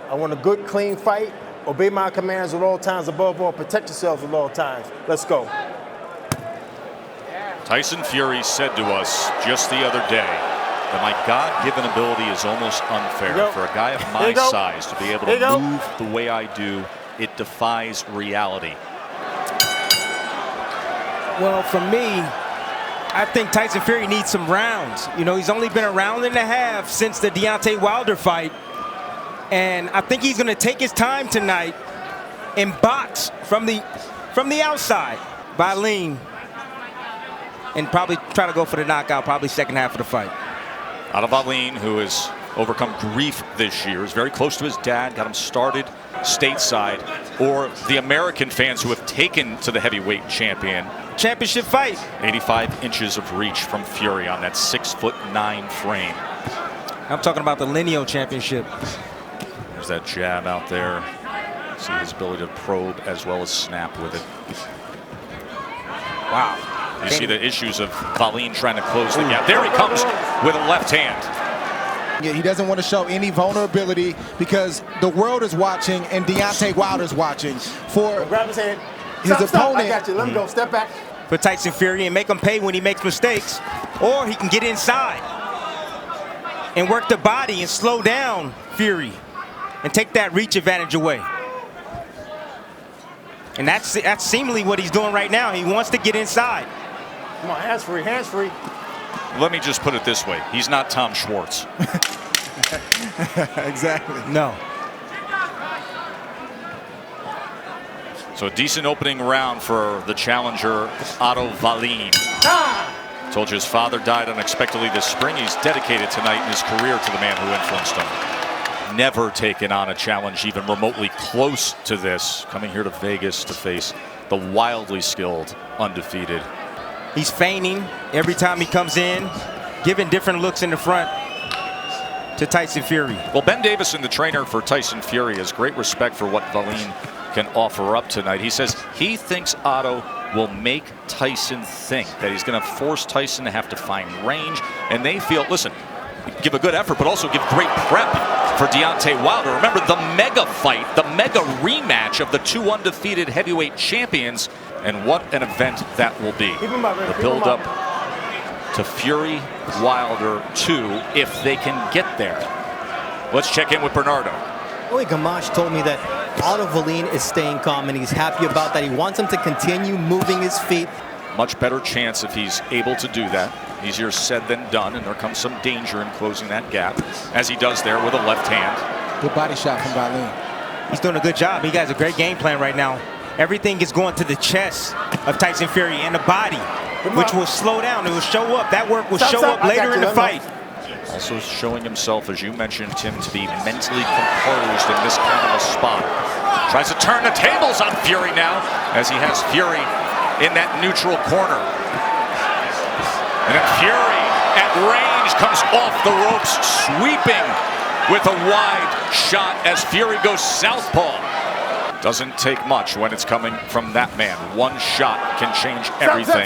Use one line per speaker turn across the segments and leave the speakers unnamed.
I want a good, clean fight. Obey my commands at all times. Above all, protect yourselves at all times. Let's go.
Tyson Fury said to us just the other day that my God-given ability is almost unfair. For a guy of my size to be able to move the way I do, it defies reality.
Well, for me, I think Tyson Fury needs some rounds. You know, he's only been a round and a half since the Deontay Wilder fight. And I think he's going to take his time tonight and box from the outside by Wallin and probably try to go for the knockout, probably second half of the fight.
Otto Wallin, who has overcome grief this year, is very close to his dad, got him started stateside, or the American fans who have taken to the heavyweight
championship fight.
85 inches of reach from Fury on that 6'9" frame.
I'm talking about the lineal championship.
There's that jab out there. See his ability to probe as well as snap with it.
Wow.
You see the issues of Wallin trying to close the gap. There he comes with a left hand.
Yeah, he doesn't want to show any vulnerability because the world is watching and Deontay Wilder's watching. For
grab his hand.
His
Stop,
opponent.
I got you. Let him go. Step back.
For Tyson Fury and make him pay when he makes mistakes. Or he can get inside and work the body and slow down Fury and take that reach advantage away. And that's seemingly what he's doing right now. He wants to get inside.
Come on, hands free, hands free.
Let me just put it this way. He's not Tom Schwartz.
Exactly.
No.
So a decent opening round for the challenger, Otto Wallin. Told you his father died unexpectedly this spring. He's dedicated tonight in his career to the man who influenced him. Never taken on a challenge even remotely close to this. Coming here to Vegas to face the wildly skilled undefeated.
He's feigning every time he comes in, giving different looks in the front to Tyson Fury.
Well, Ben Davison, the trainer for Tyson Fury, has great respect for what Wallin can offer up tonight. He says he thinks Otto will make Tyson think that he's going to force Tyson to have to find range. And they feel, listen, give a good effort, but also give great prep for Deontay Wilder. Remember the mega fight, the mega rematch of the two undefeated heavyweight champions. And what an event that will be. The build-up to Fury Wilder 2, if they can get there. Let's check in with Bernardo.
Oli Gamache told me that Otto Wallin is staying calm and he's happy about that. He wants him to continue moving his feet.
Much better chance if he's able to do that. Easier said than done, and there comes some danger in closing that gap, as he does there with a left hand.
Good body shot from Wallin.
He's doing a good job. He has a great game plan right now. Everything is going to the chest of Tyson Fury and the body, which will slow down. It will show up. That work will show up later in the fight.
Also showing himself, as you mentioned, Tim, to be mentally composed in this kind of a spot. Tries to turn the tables on Fury now, as he has Fury in that neutral corner. And then Fury at range comes off the ropes, sweeping with a wide shot as Fury goes southpaw. Doesn't take much when it's coming from that man. One shot can change everything.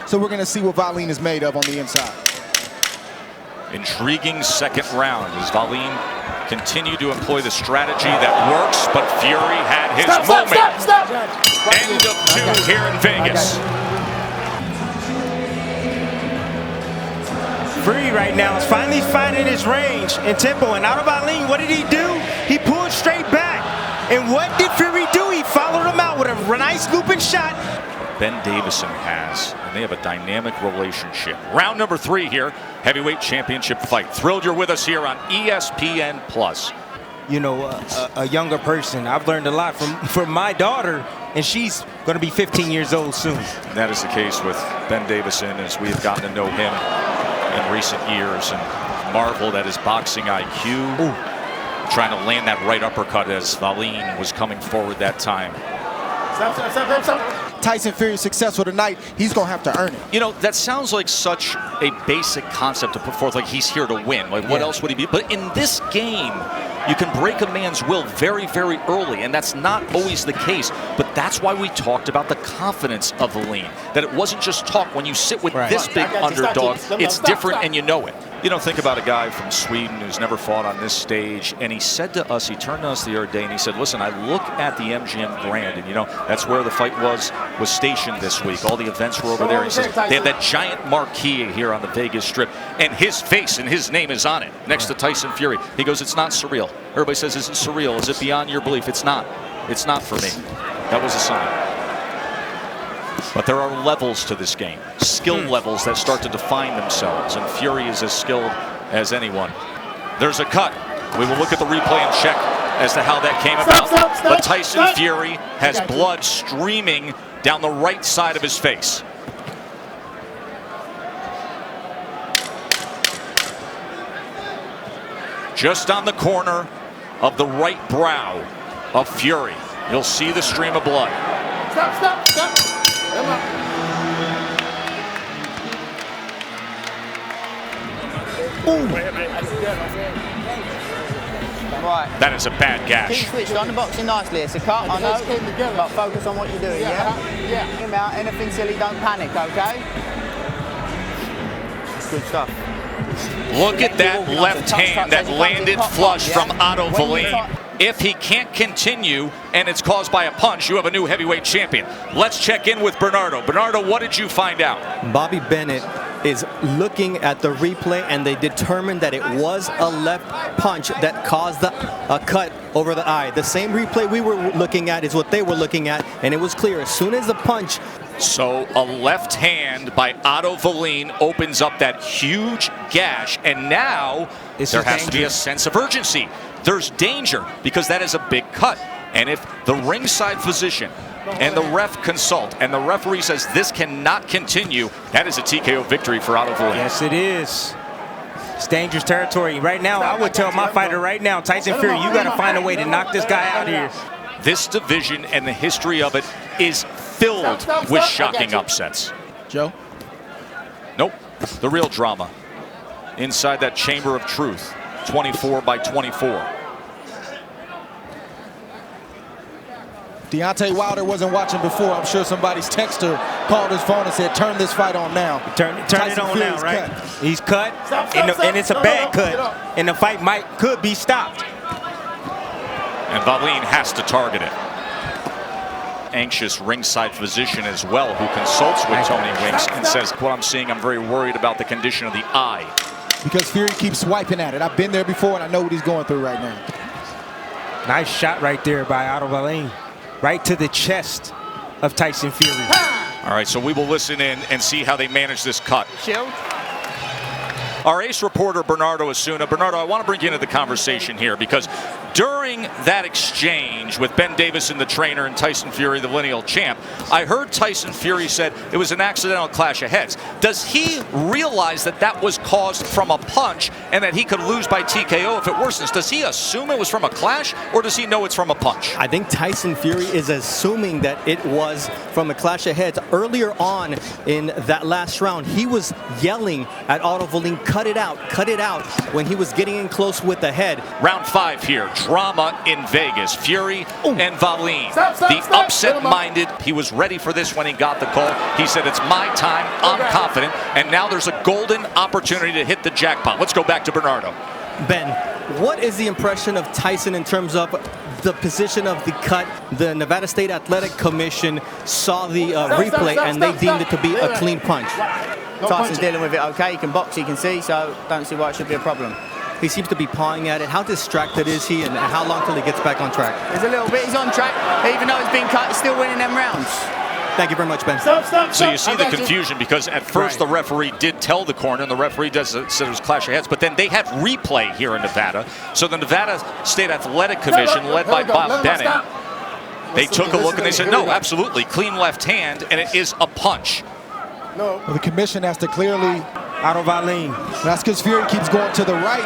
So we're going to see what Wallin is made of on the inside.
Intriguing second round as Wallin continue to employ the strategy that works, but Fury had his moment. End of 2 here in Vegas.
Fury right now is finally finding his range and tempo. And Otto Wallin, what did he do? He pulled straight back. And what did Fury do? He followed him out with a nice looping shot.
Ben Davison has, and they have a dynamic relationship. Round number 3 here, heavyweight championship fight. Thrilled you're with us here on ESPN+.
You know, a younger person. I've learned a lot from my daughter, and she's going to be 15 years old soon.
And that is the case with Ben Davison, as we have gotten to know him in recent years and marveled at his boxing IQ.
Ooh.
Trying to land that right uppercut as Wallin was coming forward that time.
Tyson Fury is successful tonight. He's going to have to earn it.
You know, that sounds like such a basic concept to put forth, like he's here to win. Like, what else would he be? But in this game, you can break a man's will very, very early, and that's not always the case. But that's why we talked about the confidence of Wallin, that it wasn't just talk. When you sit with this big underdog, it's different and you know it. You know, think about a guy from Sweden who's never fought on this stage, and he said to us, he turned to us the other day, and he said, listen, I look at the MGM Grand, and you know, that's where the fight was stationed this week. All the events were over there. He says, they have that giant marquee here on the Vegas Strip, and his face and his name is on it, next to Tyson Fury. He goes, it's not surreal. Everybody says, is it surreal? Is it beyond your belief? It's not. It's not for me. That was a sign. But there are levels to this game, skill levels that start to define themselves, and Fury is as skilled as anyone. There's a cut. We will look at the replay and check as to how that came about. But Tyson Fury has blood streaming down the right side of his face. Just on the corner of the right brow of Fury, you'll see the stream of blood.
Stop. Come on.
Right.
That is a bad gash.
Keep switched on the boxing nicely. It's a cut, I know, but focus on what you're doing, yeah? Him out, anything silly, don't panic, okay? Good stuff.
Look at that left hand that landed flush from Otto Wallin. If he can't continue and it's caused by a punch, you have a new heavyweight champion. Let's check in with Bernardo. Bernardo, what did you find out?
Bobby Bennett is looking at the replay, and they determined that it was a left punch that caused a cut over the eye. The same replay we were looking at is what they were looking at, and it was clear as soon as the punch.
So a left hand by Otto Wallin opens up that huge gash, and now there has to be a sense of urgency. There's danger because that is a big cut. And if the ringside physician and the ref consult and the referee says this cannot continue, that is a TKO victory for Otto Wallin.
Yes, it is. It's dangerous territory. Right now, I would tell my fighter right now, Tyson Fury, you got to find a way to knock this guy out of here.
This division and the history of it is filled with shocking upsets.
Joe?
Nope. The real drama inside that chamber of truth. 24 by 24.
Deontay Wilder wasn't watching before. I'm sure somebody's texter called his phone and said, turn this fight on now.
Turn it on now, right?
Cut.
He's cut, and it's a bad cut, and the fight could be stopped.
And Wallin has to target it. Anxious ringside physician as well, who consults with Tony Winks and says, what I'm seeing, I'm very worried about the condition of the eye.
Because Fury keeps swiping at it. I've been there before, and I know what he's going through right now.
Nice shot right there by Otto Wallin. Right to the chest of Tyson Fury.
All right, so we will listen in and see how they manage this cut.
Shield.
Our ace reporter, Bernardo Asuna. Bernardo, I want to bring you into the conversation here because during that exchange with Ben Davison, the trainer, and Tyson Fury, the lineal champ, I heard Tyson Fury said it was an accidental clash of heads. Does he realize that that was caused from a punch and that he could lose by TKO if it worsens? Does he assume it was from a clash, or does he know it's from a punch?
I think Tyson Fury is assuming that it was from a clash of heads. Earlier on in that last round, he was yelling at Otto Wallin, cut it out, when he was getting in close with the head.
Round 5 here. Drama in Vegas. Fury and Wallin. The upset-minded. He was ready for this when he got the call. He said, it's my time. I'm confident. And now there's a golden opportunity to hit the jackpot. Let's go back to Bernardo.
Ben, what is the impression of Tyson in terms of the position of the cut? The Nevada State Athletic Commission saw the replay, and they deemed it to be a clean punch.
Tyson's dealing with it okay. He can box, he can see, so don't see why it should be a problem.
He seems to be pawing at it. How distracted is he, and how long till he gets back on track?
There's a little bit. He's on track. Even though he's been cut, he's still winning them rounds.
Thank you very much, Ben.
So you see the confusion because at first the referee did tell the corner, and the referee said it was clash of heads, but then they have replay here in Nevada. So the Nevada State Athletic Commission, led by Bob Bennett, they took a look and they said, no, absolutely, clean left hand, and it is a punch.
Well, the commission has to clearly.
Otto Wallin.
That's because Fury keeps going to the right,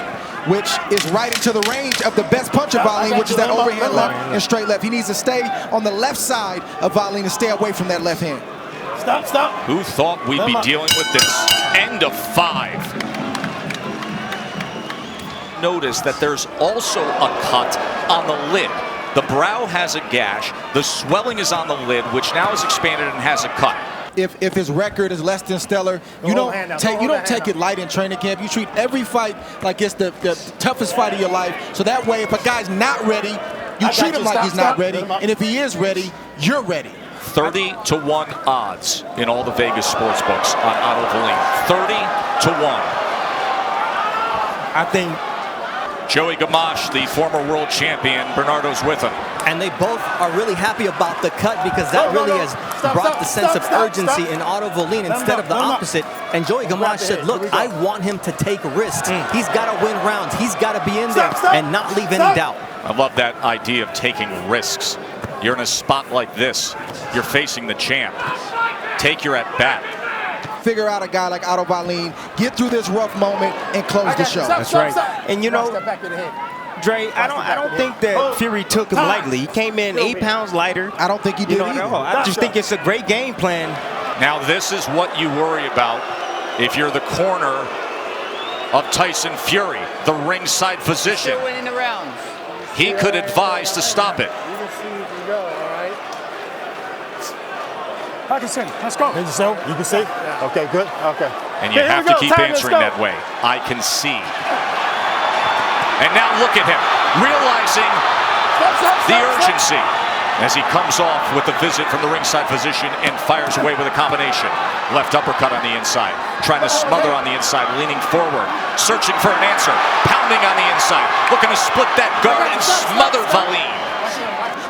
which is right into the range of the best punch of Wallin, which is that overhand left and straight left. He needs to stay on the left side of Wallin and stay away from that left hand.
Stop.
Who thought we'd be dealing with this? End of 5. Notice that there's also a cut on the lid. The brow has a gash. The swelling is on the lid, which now is expanded and has a cut.
if his record is less than stellar, you don't take it light in training camp. You treat every fight like it's the toughest fight of your life. So that way, if a guy's not ready, you treat him like he's not ready. And if he is ready, you're ready.
30-1 odds in all the Vegas sports books on Otto Wallin. 30-1.
I think
Joey Gamache, the former world champion, Bernardo's with him.
And they both are really happy about the cut because that really has brought the sense of urgency in Otto Wallin instead of the opposite. And Joey Gamache said, look, I want him to take risks. He's got to win rounds. He's got to be in there and not leave any doubt.
I love that idea of taking risks. You're in a spot like this. You're facing the champ. Take your at-bat.
Figure out a guy like Otto Wallin, get through this rough moment, and close the show.
That's right. And you know, Dre, I don't think that Fury took him lightly. He came in 8 pounds lighter.
I don't think he did either.
I just think it's a great game plan.
Now this is what you worry about if you're the corner of Tyson Fury, the ringside physician.
Still winning the rounds.
He could advise to stop it.
Parkinson, let's go. You can see? Okay, good. Okay.
And you have to keep answering that way. I can see. And now look at him, realizing the urgency as he comes off with the visit from the ringside physician and fires away with a combination. Left uppercut on the inside, trying to smother on the inside, leaning forward, searching for an answer, pounding on the inside, looking to split that guard and smother Wallin.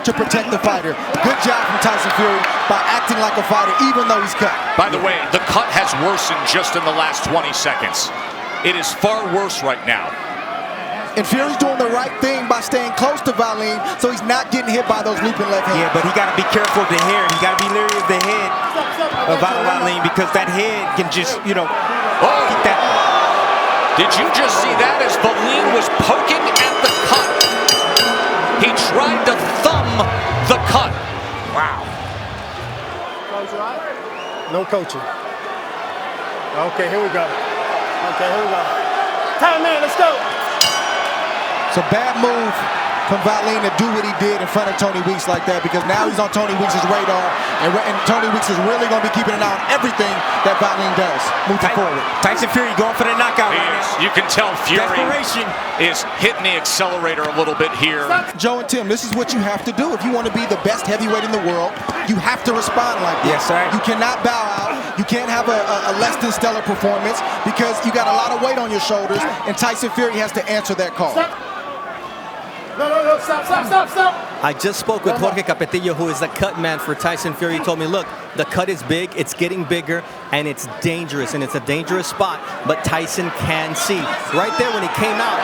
To protect the fighter. Good job from Tyson Fury by acting like a fighter even though he's cut.
By the way, the cut has worsened just in the last 20 seconds. It is far worse right now.
And Fury's doing the right thing by staying close to Wallin so he's not getting hit by those leaping left hands.
Yeah, but he got to be careful of the hair. He got to be leery of the head of Otto Wallin because that head can just, keep that.
Did you just see that as Wallin was poking at the cut? He tried to thumb the cut. Wow.
No coaching. Okay, here we go. Time man, let's go.
It's a bad move from Wallin to do what he did in front of Tony Weeks like that because now he's on Tony Weeks' radar and Tony Weeks is really going to be keeping an eye on everything that Wallin does moving forward.
Tyson Fury going for the knockout right now.
You can tell Fury
Desperation.
is hitting the accelerator a little bit here.
Joe and Tim, this is what you have to do. If you want to be the best heavyweight in the world, you have to respond like this.
Yes, sir.
You cannot bow out. You can't have a less than stellar performance because you got a lot of weight on your shoulders and Tyson Fury has to answer that call.
No, stop.
I just spoke with Jorge Capetillo, who is the cut man for Tyson Fury. He told me, look, the cut is big, it's getting bigger, and it's dangerous, and it's a dangerous spot, but Tyson can see. Right there when he came out,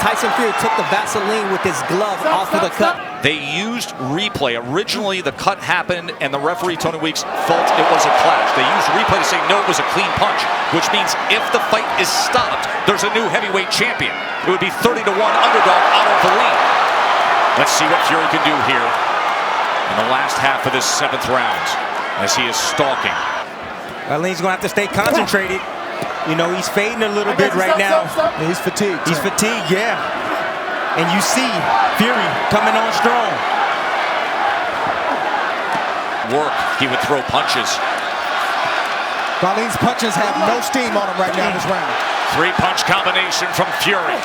Tyson Fury took the Vaseline with his glove off of the cut.
They used replay. Originally, the cut happened, and the referee, Tony Weeks, felt it was a clash. They used replay to say, no, it was a clean punch, which means if the fight is stopped, there's a new heavyweight champion. It would be 30-1 underdog Otto Wallin. Let's see what Fury can do here in the last half of this 7th round as he is stalking.
Wallin's going to have to stay concentrated. He's fading a little bit right now.
Yeah, he's fatigued.
He's fatigued, yeah. And you see Fury coming on strong.
Work, he would throw punches.
Wallin's punches have no steam on him right now this round.
3-punch combination from Fury.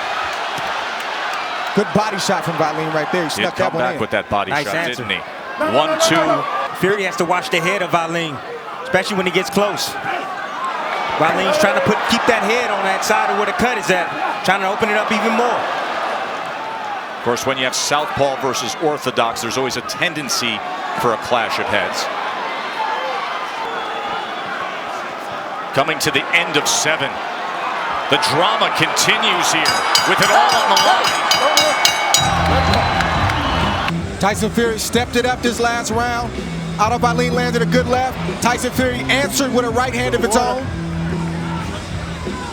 Good body shot from Wallin right there. He snuck that one in.
He'd come back with that body
Nice
shot,
answer.
didn't he? 1-2.
Fury has to watch the head of Wallin, especially when he gets close. Wallin's trying to keep that head on that side of where the cut is at, trying to open it up even more.
Of course, when you have southpaw versus orthodox, there's always a tendency for a clash of heads. Coming to the end of 7. The drama continues here with it all on the line.
Tyson Fury stepped it up this last round. Otto Wallin landed a good left. Tyson Fury answered with a right hand of its own.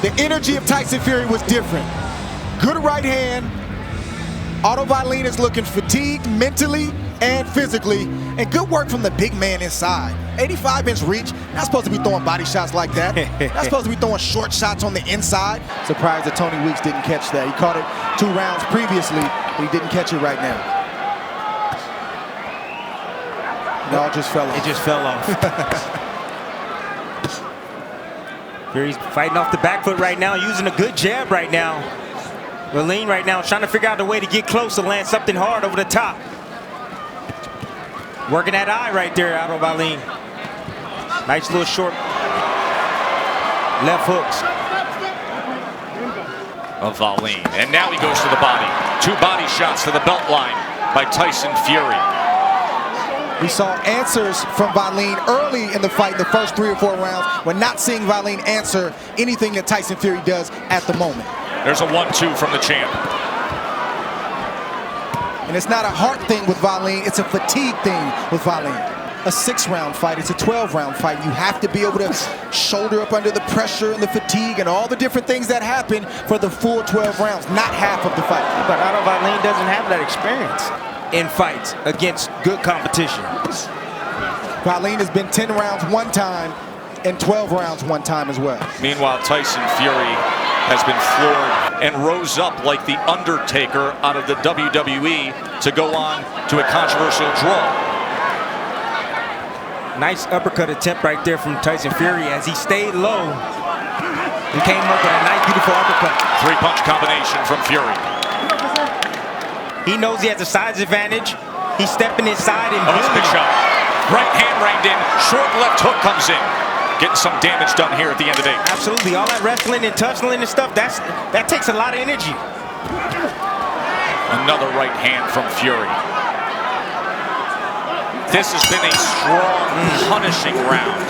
The energy of Tyson Fury was different. Good right hand. Otto Wallin is looking fatigued mentally and physically, and good work from the big man inside. 85-inch reach, not supposed to be throwing body shots like that. Not supposed to be throwing short shots on the inside. Surprised that Tony Weeks didn't catch that. He caught it 2 rounds previously, but he didn't catch it right now. It all just fell off.
It just fell off. Fury's fighting off the back foot right now, using a good jab right now. Wallin right now trying to figure out a way to get close to land something hard over the top. Working that eye right there, Otto Wallin. Nice little short left hooks.
Of Wallin. And now he goes to the body. 2 body shots to the belt line by Tyson Fury.
We saw answers from Wallin early in the fight, in the first 3 or 4 rounds. We're not seeing Wallin answer anything that Tyson Fury does at the moment.
There's a 1-2 from the champ.
And it's not a heart thing with Wallin, it's a fatigue thing with Wallin. A 6-round fight, it's a 12-round fight. You have to be able to shoulder up under the pressure and the fatigue and all the different things that happen for the full 12 rounds, not half of the fight.
But Otto Wallin doesn't have that experience in fights against good competition.
Wallin has been 10 rounds one time and 12 rounds one time as well.
Meanwhile, Tyson Fury has been floored and rose up like the Undertaker out of the WWE to go on to a controversial draw.
Nice uppercut attempt right there from Tyson Fury as he stayed low. He came up with a nice, beautiful uppercut.
3-punch combination from Fury.
He knows he has a size advantage. He's stepping inside and
That's a big shot. Right hand reined in, short left hook comes in. Getting some damage done here at the end of the day.
Absolutely, all that wrestling and tussling and stuff, that takes a lot of energy.
Another right hand from Fury. This has been a strong, punishing round.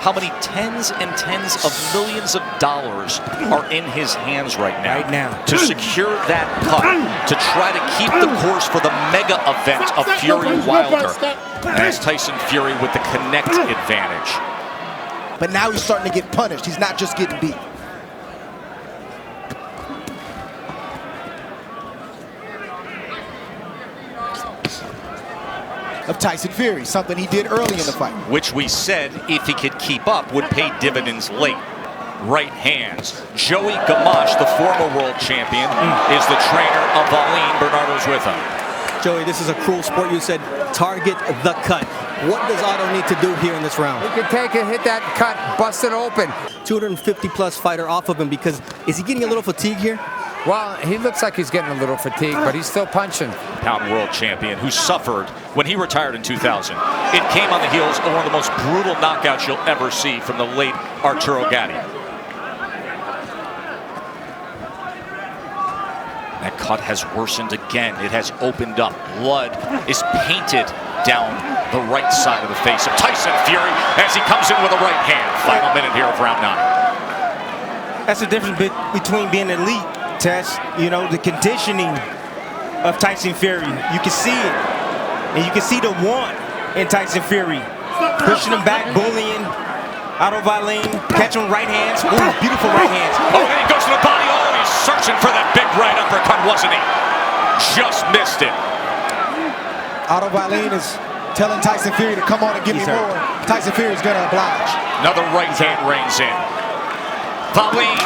How many tens and tens of millions of dollars are in his hands right now? To secure that cut, to try to keep the course for the mega event of Fury Wilder. And that's Tyson Fury with the connect advantage.
But now he's starting to get punished. He's not just getting beat. Of Tyson Fury, something he did early in the fight.
Which we said, if he could keep up, would pay dividends late. Right hands. Joey Gamache, the former world champion, is the trainer of Wallin. Bernardo's with him.
Joey, this is a cruel sport. You said target the cut. What does Otto need to do here in this round?
He can take it, hit that cut, bust it open.
250-plus fighter off of him because is he getting a little fatigue here?
Well, he looks like he's getting a little fatigued, but he's still punching.
Pound world champion who suffered when he retired in 2000. It came on the heels of one of the most brutal knockouts you'll ever see from the late Arturo Gatti. That cut has worsened again. It has opened up. Blood is painted down the right side of the face of Tyson Fury as he comes in with a right hand. Final minute here of round 9.
That's the difference between being elite, Tess. You know, the conditioning of Tyson Fury. You can see it. And you can see the want in Tyson Fury. Pushing him back, bullying. Otto Wallin, catching right hands. Ooh, beautiful right hands.
Oh, and he goes to the body. Oh, he's searching for that big right uppercut, wasn't he? Just missed it.
Otto Wallin is telling Tyson Fury to come on and give me more. Tyson Fury is going to oblige.
Another right hand reins in. Wallin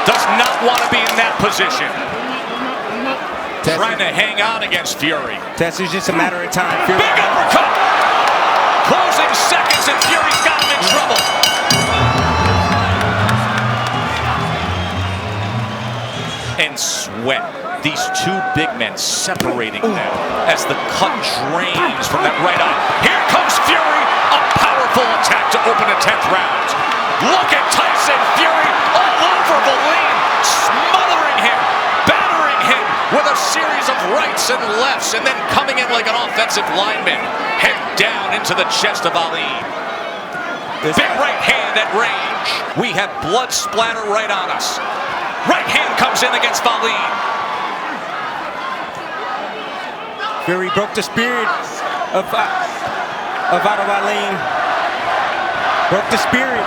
does not want to be in that position. Trying to hang on against Fury.
Tess, it's just a matter of time. Fury.
Big uppercut! Closing seconds and Fury's got him in trouble. And sweat. These two big men separating them as the cut drains from that right eye. Here comes Fury, a powerful attack to open the 10th round. Look at Tyson Fury all over Wallin, smothering him, battering him with a series of rights and lefts, and then coming in like an offensive lineman, head down into the chest of Wallin. Big right hand at range. We have blood splatter right on us. Right hand comes in against Wallin.
Fury broke the spirit of Otto Wallin. Broke the spirit.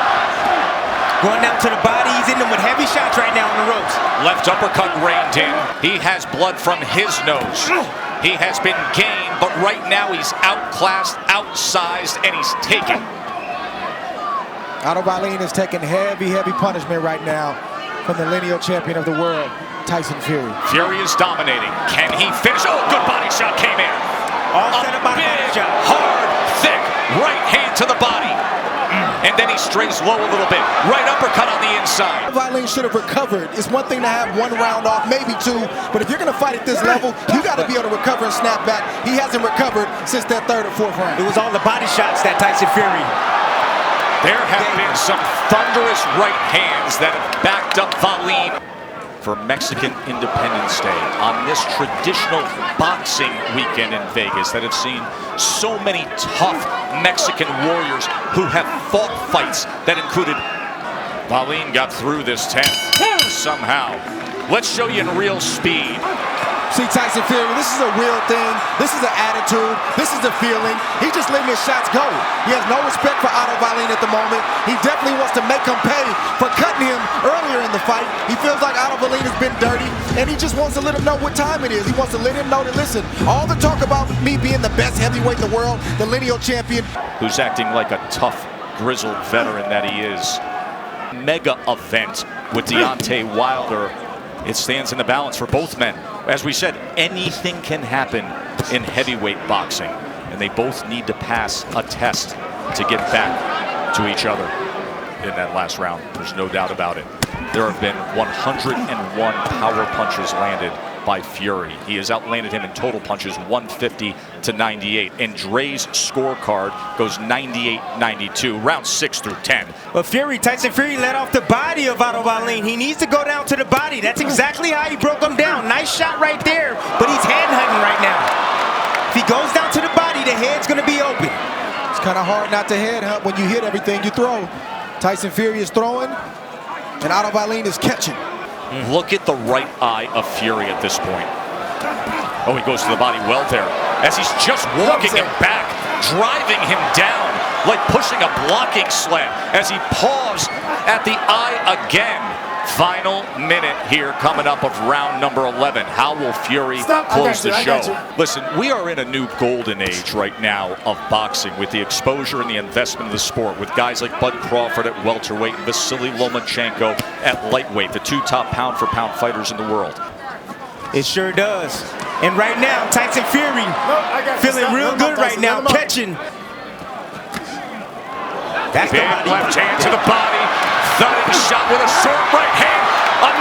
Going down to the body. He's in them with heavy shots right now on the ropes.
Left uppercut reined in. He has blood from his nose. He has been game, but right now he's outclassed, outsized, and he's taken.
Otto Wallin is taking heavy, heavy punishment right now from the lineal champion of the world, Tyson Fury.
Fury is dominating. Can he finish? Oh, good body shot came in.
All set up by the body shot.
Hard, thick right hand to the body. and then he strays low a little bit. Right uppercut on the inside.
Wallin should have recovered. It's one thing to have one round off, maybe two, but if you're going to fight at this level, you got to be able to recover and snap back. He hasn't recovered since that third or fourth round.
It was all the body shots that Tyson Fury.
There have been some thunderous right hands that have backed up Wallin. For Mexican Independence Day on this traditional boxing weekend in Vegas that have seen so many tough Mexican warriors who have fought fights that included. Wallin got through this 10th somehow. Let's show you in real speed.
See, Tyson Fury, this is a real thing. This is an attitude. This is a feeling. He's just letting his shots go. He has no respect for Otto Wallin at the moment. He definitely wants to make him pay for cutting him earlier in the fight. He feels like Otto Wallin has been dirty, and he just wants to let him know what time it is. He wants to let him know that, listen, all the talk about me being the best heavyweight in the world, the lineal champion.
Who's acting like a tough, grizzled veteran that he is. Mega event with Deontay Wilder. It stands in the balance for both men. As we said, anything can happen in heavyweight boxing, and they both need to pass a test to get back to each other in that last round. There's no doubt about it. There have been 101 power punches landed by Fury. He has outlanded him in total punches 150 to 98. And Dre's scorecard goes 98-92, round 6 through 10.
But Tyson Fury let off the body of Otto Wallin. He needs to go down to the body. That's exactly how he broke him down. Nice shot right there, but he's head hunting right now. If he goes down to the body, the head's going to be open.
It's kind of hard not to head hunt when you hit everything you throw. Tyson Fury is throwing, and Otto Wallin is catching.
Look at the right eye of Fury at this point. Oh, he goes to the body well there. As he's just walking him back, driving him down, like pushing a blocking sled. As he paused at the eye again. Final minute here coming up of round number 11. How will Fury close the show? Listen, we are in a new golden age right now of boxing with the exposure and the investment of the sport with guys like Bud Crawford at welterweight and Vasily Lomachenko at lightweight, the two top pound-for-pound fighters in the world.
It sure does. And right now, Tyson Fury feeling real good right now, catching. That's
big left hand to the body. Thudding shot with a short right hand.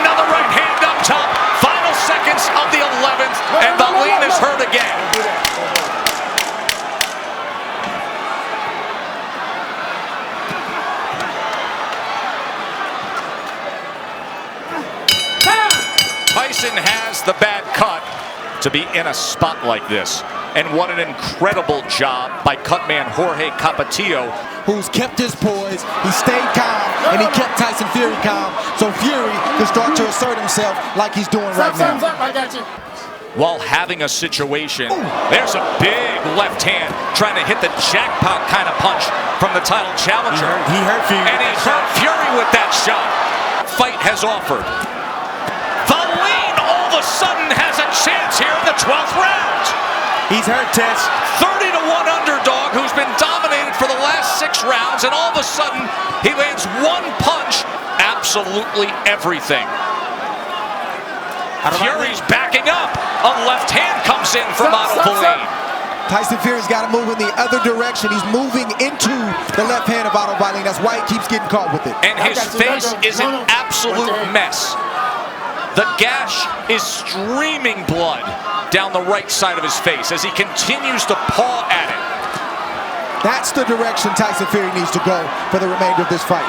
Another right hand up top. Final seconds of the 11th. And Wallin is hurt again. Tyson has the bad cut to be in a spot like this. And what an incredible job by cutman Jorge Capetillo,
who's kept his poise, he stayed calm, and he kept Tyson Fury calm, so Fury can start to assert himself like he's doing right now.
While having a situation, there's a big left hand trying to hit the jackpot kind of punch from the title challenger.
He hurt Fury.
And he hurt Fury with that shot. Fight has offered. Wallin all of a sudden has a chance here in the 12th round.
He's hurt, Tess.
30-1 underdog who's been dominated for the last 6 rounds, and all of a sudden he lands one punch, absolutely everything. Fury's backing up. A left hand comes in from Otto Wallin.
Tyson Fury's got to move in the other direction. He's moving into the left hand of Otto Wallin. That's why he keeps getting caught with it.
And his face is an absolute mess. The gash is streaming blood down the right side of his face as he continues to paw at it.
That's the direction Tyson Fury needs to go for the remainder of this fight.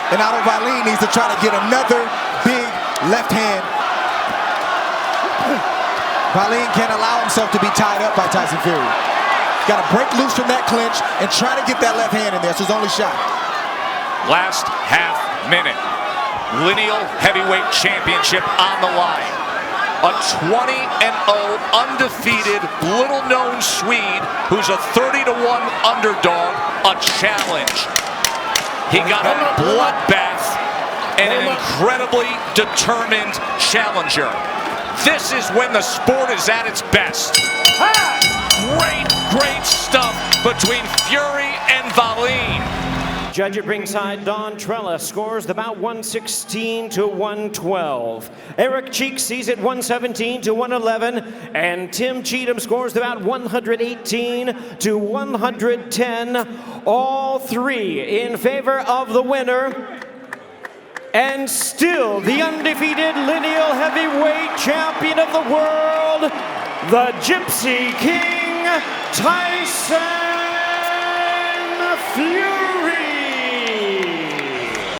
And Otto Wallin needs to try to get another big left hand. Wallin can't allow himself to be tied up by Tyson Fury. Got to break loose from that clinch and try to get that left hand in there. It's his only shot.
Last half minute. Lineal Heavyweight Championship on the line. A 20-0 undefeated, little-known Swede who's a 30-1 underdog. A challenge. He got a bloodbath and an incredibly determined challenger. This is when the sport is at its best. Great stuff between Fury and Wallin.
judge at ringside, Don Trella, scores the bout 116 to 112. Eric Cheek sees it 117 to 111. And Tim Cheatham scores the bout 118 to 110. All three in favor of the winner. And still the undefeated lineal heavyweight champion of the world, the Gypsy King, Tyson